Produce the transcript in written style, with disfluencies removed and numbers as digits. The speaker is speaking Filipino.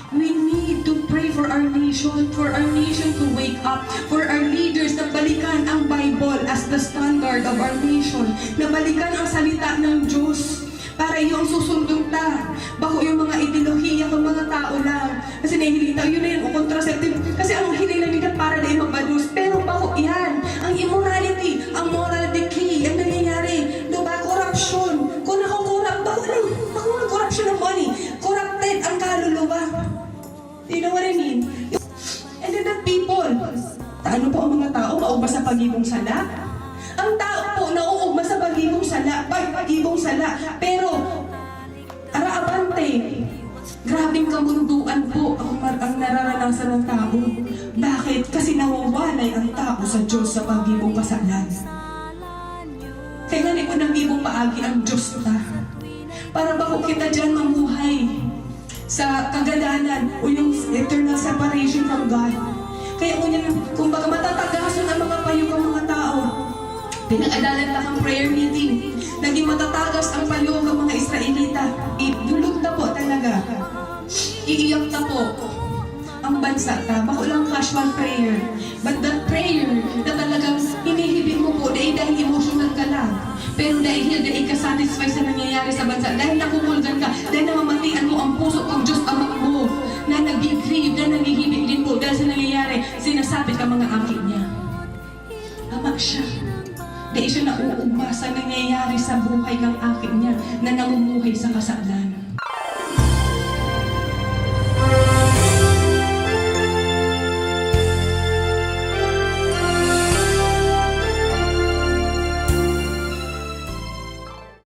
We need to pray for our nation to wake up, for our leaders na balikan ang Bible as the standard of our nation, na balikan ang salita ng Diyos, para yung susundong ta, bako yung mga ideolohiya ng mga tao lang. Kasi nahihilita, yun na yun, o contraceptive. Kasi ang hinilang nila para na yung magbados. Pero bako yan, ang immorality, ang moral decay, ang nangyayari. Diba, corruption. Kung ako-corrupt, bako ang corruption of money. Corrupted ang kaluluwa. You know what I mean? And then the people, ano po ang mga tao, maugma sa pag-ibong sala? Ang tao po, nauugma sa pag-ibong sala, pero, araabante, grabing kamunduan po ang nararanasan ng tao. Bakit? Kasi nawawalay ang tao sa Diyos sa pag-ibong pasalan. Kaya nga po nag-ibong paagi ang Diyos ta. Para ba kung kita dyan mamuhay sa kagalanan o yung eternal separation from God. Kaya kung baga matatagason ang mga payo ng mga tao, pinag-adalan na kang prayer meeting, naging matatagas ang payo ng mga Israelita. Idulog na po talaga. Iiyak na po ang bansa ta. Bako lang casual prayer. But that prayer na talagang hinihibig mo po dahil emotional ka lang. Pero dahil ka-satisfy sa nangyayari sa bansa, dahil nakumulgan ka, dahil namamatian mo ang puso ng Diyos Ama mo, na nag-grieve, na naghihibig din po dahil sa nangyayari, sinasabi ka mga aking niya. Ama siya. Dahil siya nauugma sa nangyayari sa buhay ng aking niya, na namumuhay sa kasalan.